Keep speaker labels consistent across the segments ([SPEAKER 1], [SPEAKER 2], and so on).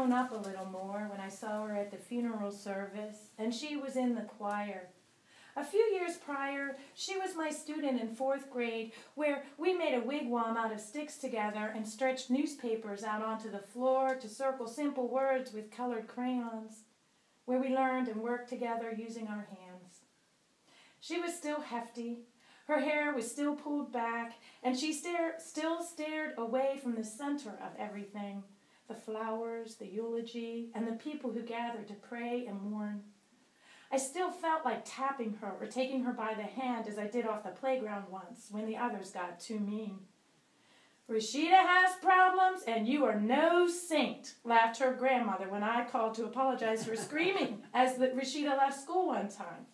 [SPEAKER 1] grown up a little more when I saw her at the funeral service, and she was in the choir. A few years prior, she was my student in 4th grade, where we made a wigwam out of sticks together and stretched newspapers out onto the floor to circle simple words with colored crayons, where we learned and worked together using our hands. She was still hefty. Her hair was still pulled back, and she still stared away from the center of everything, the flowers, the eulogy, and the people who gathered to pray and mourn. I still felt like tapping her or taking her by the hand as I did off the playground once when the others got too mean. "Rashida has problems, and you are no saint," laughed her grandmother when I called to apologize for screaming as Rashida left school one time.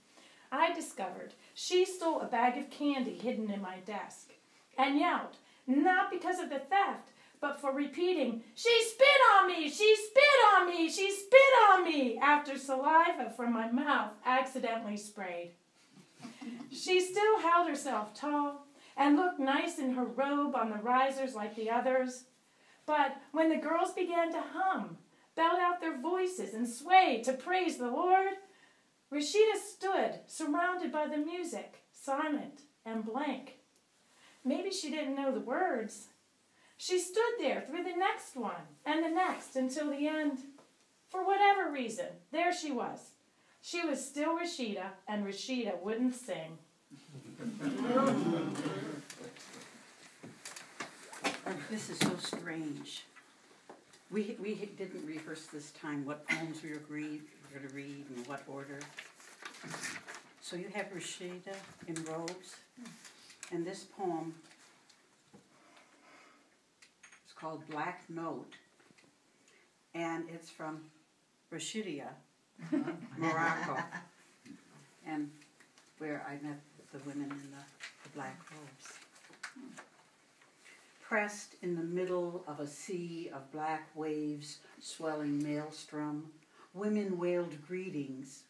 [SPEAKER 1] I discovered she stole a bag of candy hidden in my desk and yelled, not because of the theft, but for repeating, "She spit on me! She spit on me! She spit on me!" after saliva from my mouth accidentally sprayed. She still held herself tall and looked nice in her robe on the risers like the others. But when the girls began to hum, belled out their voices, and sway to praise the Lord, Rashida stood, surrounded by the music, silent and blank. Maybe she didn't know the words. She stood there through the next one and the next until the end. For whatever reason, there she was. She was still Rashida, and Rashida wouldn't sing.
[SPEAKER 2] This is so strange. We didn't rehearse this time what poems we were going to read and what order. So you have Rashida in robes, and this poem is called Black Note, and it's from Rashidia, Morocco, and where I met the women in the black robes. Pressed in the middle of a sea of black waves swelling maelstrom, women wailed greetings,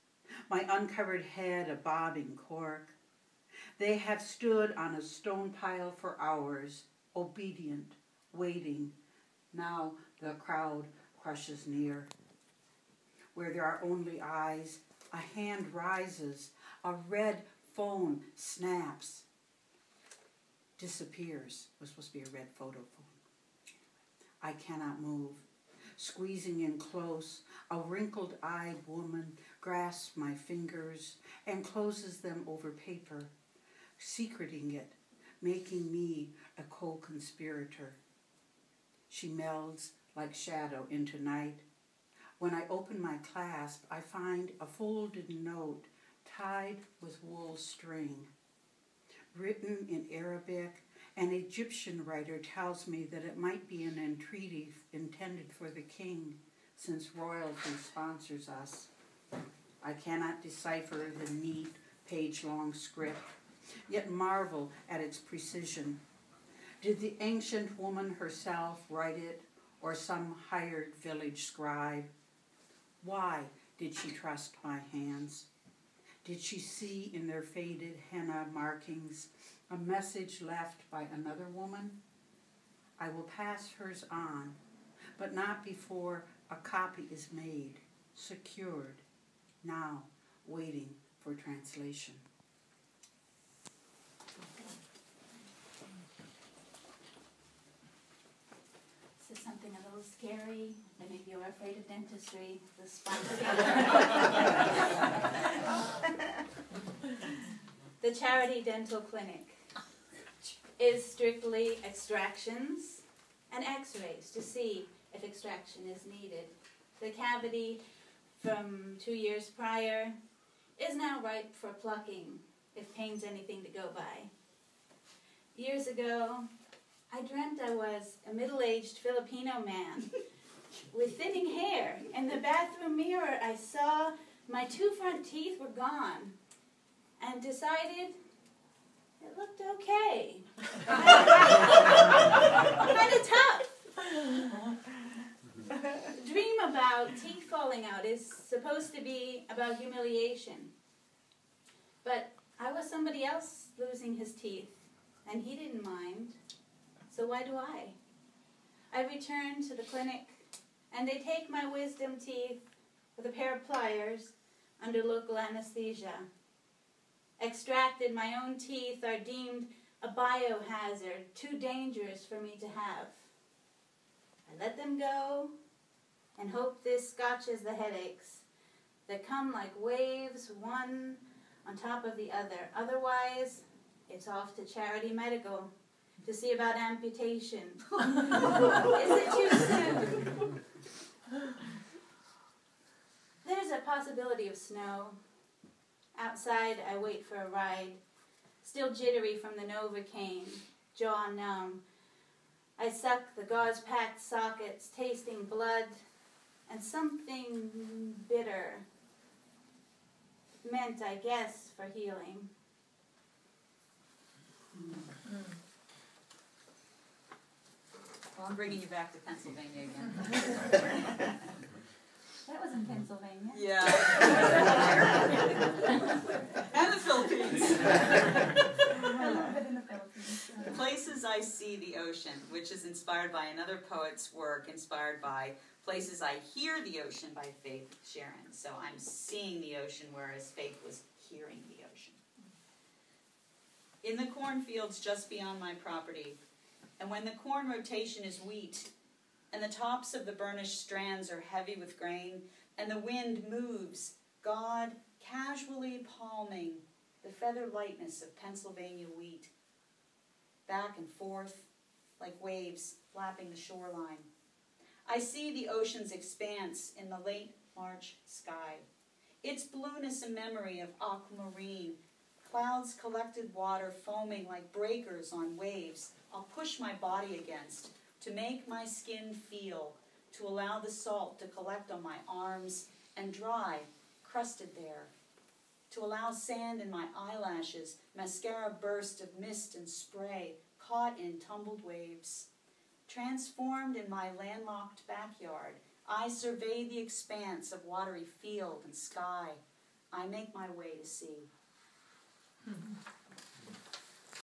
[SPEAKER 2] my uncovered head a bobbing cork. They have stood on a stone pile for hours, obedient, waiting. Now the crowd crushes near. Where there are only eyes, a hand rises, a red phone snaps, disappears. It was supposed to be a red photo phone. I cannot move. Squeezing in close, a wrinkled-eyed woman grasps my fingers and closes them over paper, secreting it, making me a co-conspirator. She melds like shadow into night. When I open my clasp, I find a folded note tied with wool string. Written in Arabic, an Egyptian writer tells me that it might be an entreaty intended for the king, since royalty sponsors us. I cannot decipher the neat, page-long script, yet marvel at its precision. Did the ancient woman herself write it, or some hired village scribe? Why did she trust my hands? Did she see in their faded henna markings a message left by another woman? I will pass hers on, but not before a copy is made, secured, now waiting for translation.
[SPEAKER 3] This is something a little scary, and if you're afraid of dentistry, the spine. The Charity Dental Clinic is strictly extractions and x-rays to see if extraction is needed. The cavity from 2 years prior is now ripe for plucking, if pain's anything to go by. Years ago, I dreamt I was a middle-aged Filipino man with thinning hair. In the bathroom mirror, I saw my 2 front teeth were gone and decided it looked okay. Kind of tough. Dream about teeth falling out is supposed to be about humiliation. But I was somebody else losing his teeth, and he didn't mind. So why do I? I returned to the clinic and they take my wisdom teeth with a pair of pliers under local anesthesia. Extracted my own teeth are deemed a biohazard, too dangerous for me to have. I let them go and hope this scotches the headaches that come like waves, one on top of the other. Otherwise, it's off to Charity Medical to see about amputation. Is it too soon? There's a possibility of snow. Outside, I wait for a ride, still jittery from the Novocaine, jaw numb. I suck the gauze-packed sockets, tasting blood and something bitter, meant, I guess, for healing.
[SPEAKER 4] Well, I'm bringing you back to Pennsylvania again.
[SPEAKER 3] That was in Pennsylvania.
[SPEAKER 4] Yeah. And the Philippines.
[SPEAKER 3] A little bit in the Philippines.
[SPEAKER 4] Places I see the ocean, which is inspired by another poet's work, inspired by Places I Hear the Ocean by Faith Sharon. So I'm seeing the ocean, whereas Faith was hearing the ocean. In the cornfields just beyond my property, and when the corn rotation is wheat, and the tops of the burnished strands are heavy with grain, and the wind moves, God casually palming the feather lightness of Pennsylvania wheat, back and forth like waves lapping the shoreline. I see the ocean's expanse in the late March sky, its blueness a memory of aquamarine, clouds collected water foaming like breakers on waves I'll push my body against, to make my skin feel, to allow the salt to collect on my arms and dry, crusted there, to allow sand in my eyelashes, mascara burst of mist and spray, caught in tumbled waves. Transformed in my landlocked backyard, I survey the expanse of watery field and sky. I make my way to sea.